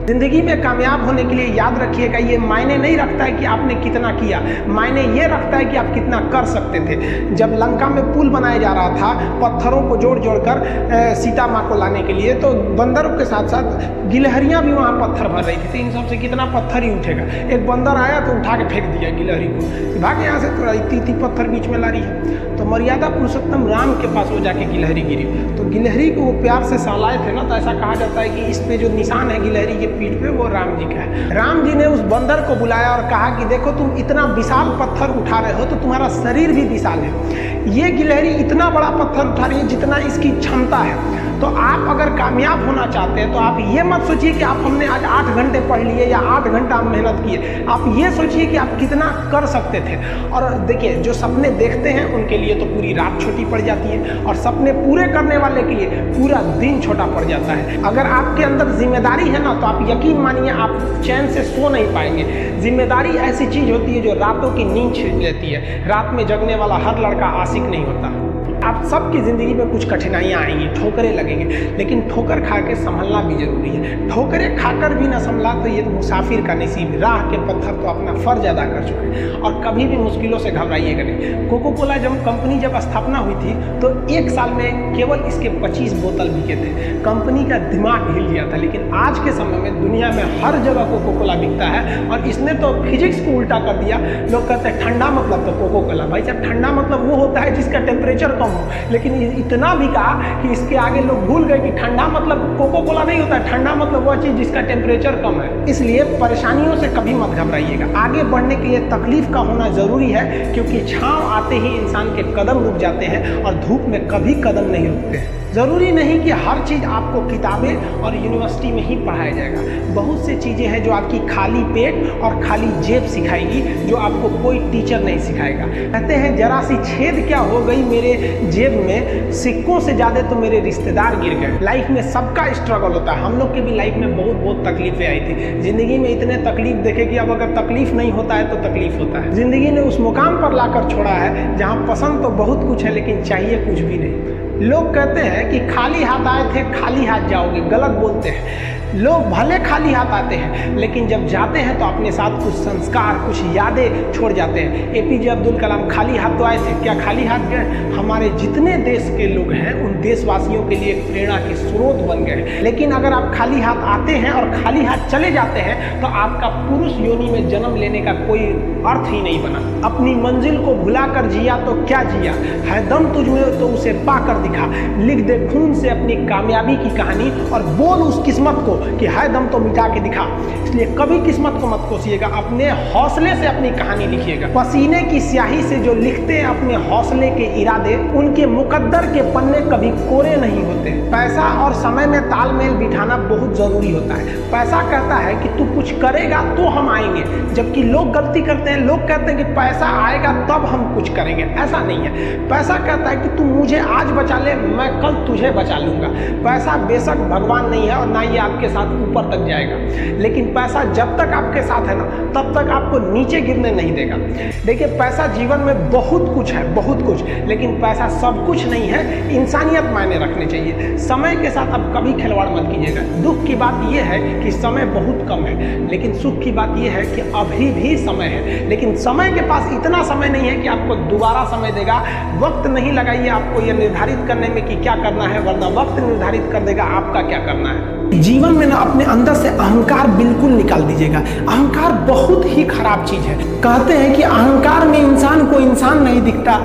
जिंदगी में कामयाब होने के लिए याद रखिएगा, ये मायने नहीं रखता है कि आपने कितना किया, मायने ये रखता है कि आप कितना कर सकते थे। जब लंका में पुल बनाया जा रहा था पत्थरों को जोड़ जोड़ कर सीता माँ को लाने के लिए, तो बंदरों के साथ साथ गिलहरियाँ भी वहाँ पत्थर भर रही थी। तो इन सबसे कितना पत्थर ही उठेगा। एक बंदर आया तो उठा के फेंक दिया गिलहरी को, भाग यहाँ से, तो इतनी पत्थर बीच में ला रही है। तो मर्यादा पुरुषोत्तम राम के पास वो जाके गिलहरी गिरी, तो गिलहरी को वो प्यार से सहलाए थे ना, तो ऐसा कहा जाता है कि इस पे जो निशान है गिलहरी के पीठ पे, वो राम जी का है। राम जी ने उस बंदर को बुलाया और कहा कि देखो तुम इतना विशाल पत्थर उठा रहे हो तो तुम्हारा शरीर भी विशाल है, ये गिलहरी इतना बड़ा पत्थर उठा रही है जितना इसकी क्षमता है। तो आप अगर कामयाब होना चाहते हैं तो आप ये मत सोचिए कि आप हमने आज 8 घंटे पढ़ लिए या 8 घंटा मेहनत किए, आप ये सोचिए कि आप कितना कर सकते थे। और देखिए, जो सपने देखते हैं उनके लिए तो पूरी रात छोटी पड़ जाती है, और सपने पूरे करने वाले के लिए पूरा दिन छोटा पड़ जाता है। अगर आपके अंदर जिम्मेदारी है ना, तो आप यकीन मानिए आप चैन से सो नहीं पाएंगे। जिम्मेदारी ऐसी चीज़ होती है जो रातों की नींद छीन लेती है। रात में जगने वाला हर लड़का आशिक नहीं होता। आप सबकी ज़िंदगी में कुछ कठिनाइयाँ आएंगी, ठोकरें लगेंगे, लेकिन ठोकर खा के संभलना भी जरूरी है। ठोकरें खाकर भी ना संभला तो ये मुसाफिर का नसीब। राह के पत्थर तो अपना फर्ज अदा कर चुके हैं, और कभी भी मुश्किलों से घबराइएगा नहीं। कोको कोला कंपनी जब स्थापना हुई थी तो 1 साल में केवल इसके 25 बोतल बिके थे। कंपनी का दिमाग हिल गया था। लेकिन आज के समय में दुनिया में हर जगह कोको कोला बिकता है, और इसने तो फिजिक्स को उल्टा कर दिया। लोग कहते हैं ठंडा मतलब तो कोको कोला। भाई साहब, ठंडा मतलब वो होता है जिसका टेम्परेचर कम, लेकिन इतना भी कहा कि इसके आगे लोग भूल गए कि ठंडा मतलब कोको कोला नहीं होता है। ठंडा मतलब वह चीज जिसका टेम्परेचर कम है। इसलिए परेशानियों से कभी मत घबराइएगा। आगे बढ़ने के लिए तकलीफ का होना जरूरी है, क्योंकि छांव आते ही इंसान के कदम रुक जाते हैं और धूप में कभी कदम नहीं रुकते हैं। ज़रूरी नहीं कि हर चीज़ आपको किताबें और यूनिवर्सिटी में ही पढ़ाया जाएगा। बहुत सी चीज़ें हैं जो आपकी खाली पेट और खाली जेब सिखाएगी, जो आपको कोई टीचर नहीं सिखाएगा। कहते हैं जरा सी छेद क्या हो गई मेरे जेब में, सिक्कों से ज़्यादा तो मेरे रिश्तेदार गिर गए। लाइफ में सबका स्ट्रगल होता है। हम लोग के भी लाइफ में बहुत तकलीफें आई थी। ज़िंदगी में इतने तकलीफ देखे कि अब अगर तकलीफ नहीं होता है तो तकलीफ होता है। ज़िंदगी ने उस मुकाम पर लाकर छोड़ा है जहाँ पसंद तो बहुत कुछ है लेकिन चाहिए कुछ भी नहीं। लोग कहते हैं कि खाली हाथ आए थे खाली हाथ जाओगे, गलत बोलते हैं। लोग भले खाली हाथ आते हैं, लेकिन जब जाते हैं तो अपने साथ कुछ संस्कार, कुछ यादें छोड़ जाते हैं। एपीजे अब्दुल कलाम खाली हाथ तो आए थे, क्या खाली हाथ गए? हमारे जितने देश के लोग हैं उन देशवासियों के लिए एक प्रेरणा के स्रोत बन गए। लेकिन अगर आप खाली हाथ आते हैं और खाली हाथ चले जाते हैं तो आपका पुरुष योनि में जन्म लेने का कोई अर्थ ही नहीं बना। अपनी मंजिल को भुला कर जिया तो क्या जिया, है दम तुझ में तो उसे पाकर दिखा। लिख दे खून से अपनी कामयाबी की कहानी और बोल उस किस्मत को कि है दम तो मिटा के दिखा। इसलिए कभी किस्मत को मत कोसिएगा, अपने हौसले से अपनी कहानी लिखिएगा। पसीने की स्याही से जो लिखते हैं अपने हौसले के इरादे, उनके मुकद्दर के पन्ने कभी कोरे नहीं होते। पैसा और समय में तालमेल बिठाना बहुत जरूरी होता है। पैसा कहता है कि तू कुछ करेगा तो हम आएंगे, जबकि लोग गलती करते हैं। लोग कहते हैं कि पैसा आएगा तब हम कुछ करेंगे, ऐसा नहीं है। पैसा कहता है कि तू मुझे आज बचा ले, मैं कल तुझे बचा लूंगा। पैसा बेशक भगवान नहीं है और ना ही आपके साथ ऊपर तक जाएगा, लेकिन पैसा जब तक आपके साथ है ना तब तक आपको नीचे गिरने नहीं देगा। देखिए, पैसा जीवन में बहुत कुछ है, बहुत कुछ, लेकिन पैसा सब कुछ नहीं है। इंसानियत मायने रखने चाहिए। समय के साथ आप कभी खिलवाड़ मत कीजिएगा। दुख की बात यह है कि समय बहुत कम है, लेकिन सुख की बात यह है कि अभी भी समय है। लेकिन समय के पास इतना समय नहीं है कि आपको दोबारा समय देगा। वक्त नहीं लगाइए आपको यह निर्धारित करने में कि क्या करना है, वरना वक्त निर्धारित कर देगा आपका क्या करना है। जीवन में ना अपने अंदर से अहंकार बिल्कुल निकाल दीजिएगा। अहंकार बहुत ही खराब चीज है। कहते हैं कि अहंकार में इंसान को इंसान नहीं दिखता,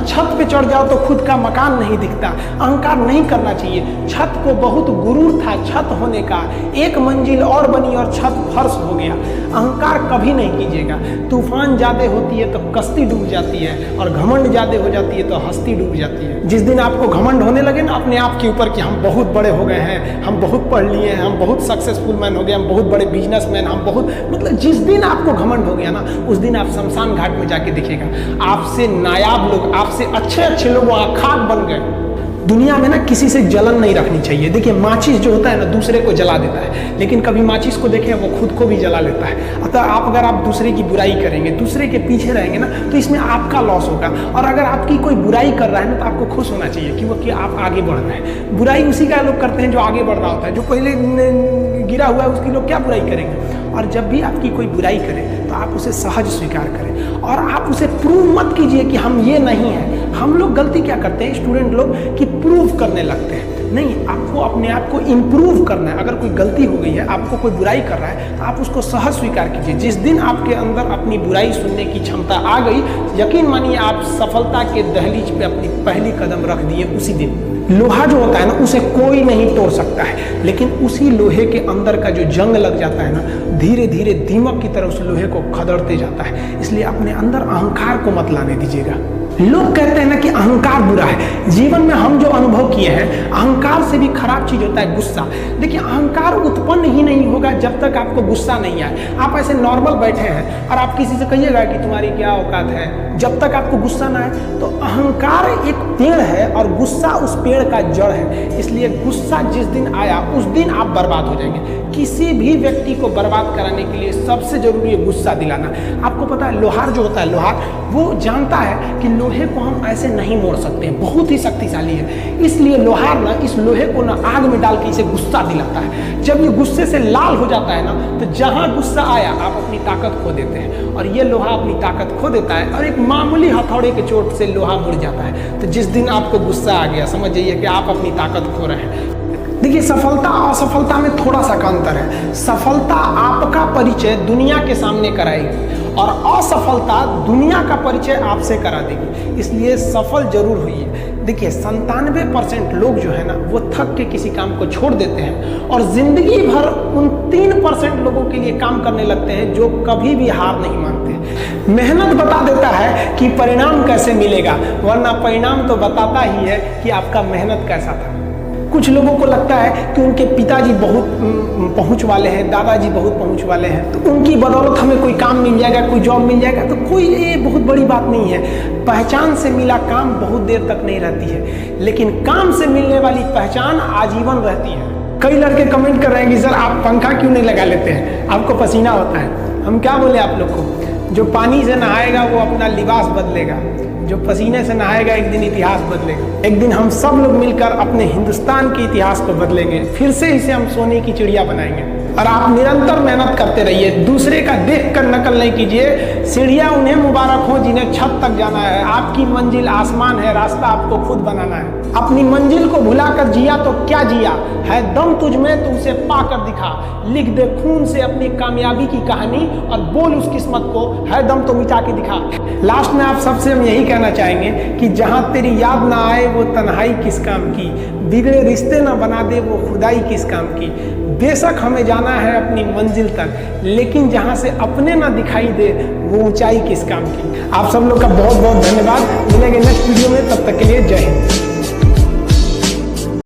छत पे चढ़ जाओ तो खुद का मकान नहीं दिखता। अहंकार नहीं करना चाहिए। छत को बहुत गुरूर था छत होने का, एक मंजिल और बनी और छत फर्श हो गया। अहंकार कभी नहीं कीजिएगा। तूफान ज्यादा होती है तो कश्ती डूब जाती है, और घमंड ज्यादा हो जाती है तो हस्ती डूब जाती है। जिस दिन आपको घमंड होने लगे ना अपने आप के ऊपर कि हम बहुत बड़े हो गए हैं, हम बहुत पढ़ लिए हैं, हम बहुत सक्सेसफुल मैन हो गए, हम बहुत बड़े बिजनेसमैन, हम बहुत, मतलब जिस दिन आपको घमंड हो गया ना, उस दिन आप शमशान घाट में जाके दिखेगा आपसे नायाब लोग, आपसे अच्छे लोग वहाँ खाक बन गए। दुनिया में ना किसी से जलन नहीं रखनी चाहिए। देखिए, माचिस जो होता है ना दूसरे को जला देता है, लेकिन कभी माचिस को देखें वो खुद को भी जला लेता है। अतः अगर आप दूसरे की बुराई करेंगे, दूसरे के पीछे रहेंगे ना, तो इसमें आपका लॉस होगा। और अगर आपकी कोई बुराई कर रहा है ना तो आपको खुश होना चाहिए, क्योंकि आप आगे बढ़ रहे हैं। बुराई उसी का लोग करते हैं जो आगे बढ़ रहा होता है। जो पहले गिरा हुआ है उसकी लोग क्या बुराई करेंगे। और जब भी आपकी कोई बुराई करे तो आप उसे सहज स्वीकार करें और आप उसे प्रूव मत कीजिए कि हम ये नहीं हैं। हम लोग गलती क्या करते हैं स्टूडेंट लोग कि प्रूव करने लगते हैं। नहीं, आपको अपने आप को इम्प्रूव करना है। अगर कोई गलती हो गई है, आपको कोई बुराई कर रहा है, तो आप उसको सहज स्वीकार कीजिए। जिस दिन आपके अंदर अपनी बुराई सुनने की क्षमता आ गई, यकीन मानिए आप सफलता के दहलीज पे अपनी पहली कदम रख दिए उसी दिन। लोहा जो होता है ना, उसे कोई नहीं तोड़ सकता है, लेकिन उसी लोहे के अंदर का जो जंग लग जाता है ना, धीरे धीरे दीमक की तरह उस लोहे को खदड़ते जाता है। इसलिए अपने अंदर अहंकार को मत लाने दीजिएगा। लोग कहते हैं ना कि अहंकार बुरा है। जीवन में हम जो अनुभव किए हैं, अहंकार से भी खराब चीज होता है गुस्सा। देखिए, अहंकार उत्पन्न ही नहीं होगा जब तक आपको गुस्सा नहीं आए। आप ऐसे नॉर्मल बैठे हैं और आप किसी से कहिएगा कि तुम्हारी क्या औकात है, जब तक आपको गुस्सा ना आए। तो अहंकार एक पेड़ है और गुस्सा उस पेड़ का जड़ है। इसलिए गुस्सा जिस दिन आया उस दिन आप बर्बाद हो जाएंगे। किसी भी व्यक्ति को बर्बाद कराने के लिए सबसे जरूरी है गुस्सा दिलाना। आपको पता है, लोहार जो होता है, लोहार वो जानता है कि लोहे को हम ऐसे नहीं मोड़ सकते, बहुत ही शक्तिशाली है। इसलिए लोहार ना इस लोहे को ना आग में डाल के इसे गुस्सा दिलाता है। जब ये गुस्से से लाल हो जाता है ना, तो जहां गुस्सा आया आप अपनी ताकत खो देते हैं। और ये लोहा अपनी ताकत खो देता है और एक मामूली हथौड़े के चोट से लोहा मुड़ जाता है। तो जिस दिन आपको गुस्सा आ गया, समझ जाइए कि आप अपनी ताकत खो रहे हैं। देखिए, सफलता और असफलता में थोड़ा सा का अंतर है। सफलता आपका परिचय दुनिया के सामने कराएगी और असफलता दुनिया का परिचय आपसे करा देगी। इसलिए सफल जरूर होइए। देखिए, 97% लोग जो है ना, वो थक के किसी काम को छोड़ देते हैं और जिंदगी भर उन 3% लोगों के लिए काम करने लगते हैं जो कभी भी हार नहीं मानते। मेहनत बता देता है कि परिणाम कैसे मिलेगा, वरना परिणाम तो बताता ही है कि आपका मेहनत कैसा था। कुछ लोगों को लगता है कि उनके पिताजी बहुत पहुंच वाले हैं, दादाजी बहुत पहुंच वाले हैं, तो उनकी बदौलत हमें कोई काम मिल जाएगा, कोई जॉब मिल जाएगा। तो कोई ये बहुत बड़ी बात नहीं है। पहचान से मिला काम बहुत देर तक नहीं रहती है, लेकिन काम से मिलने वाली पहचान आजीवन रहती है। कई लड़के कमेंट कर रहे हैं कि सर आप पंखा क्यों नहीं लगा लेते हैं, आपको पसीना होता है। हम क्या बोले आप लोग को, जो पानी से नहाएगा वो अपना लिबास बदलेगा, जो पसीने से नहाएगा एक दिन इतिहास बदलेगा। एक दिन हम सब लोग मिलकर अपने हिंदुस्तान के इतिहास को बदलेंगे, फिर से इसे हम सोने की चिड़िया बनाएंगे। और आप निरंतर मेहनत करते रहिए, दूसरे का देखकर नकल नहीं कीजिए। सीढ़ियाँ उन्हें मुबारक हो जिन्हें छत तक जाना है। आपकी मंजिल आसमान है, रास्ता आपको खुद बनाना है। अपनी मंजिल को भुलाकर जिया तो क्या जिया है, दम तुझ में तो उसे पाकर दिखा। लिख दे खून से अपनी कामयाबी की कहानी और बोल उस किस्मत को, है दम तो मिटा के दिखा। लास्ट में आप सबसे हम यही कहना चाहेंगे कि जहां तेरी याद ना आए वो तन्हाई किस काम की, बिगड़े रिश्ते ना बना दे वो खुदाई किस काम की। बेशक हमें जाना है अपनी मंजिल तक, लेकिन जहां से अपने ना दिखाई दे वो ऊंचाई किस काम की। आप सब लोग का बहुत बहुत धन्यवाद। मिलेंगे नेक्स्ट वीडियो में, तब तक के लिए जय हिंद।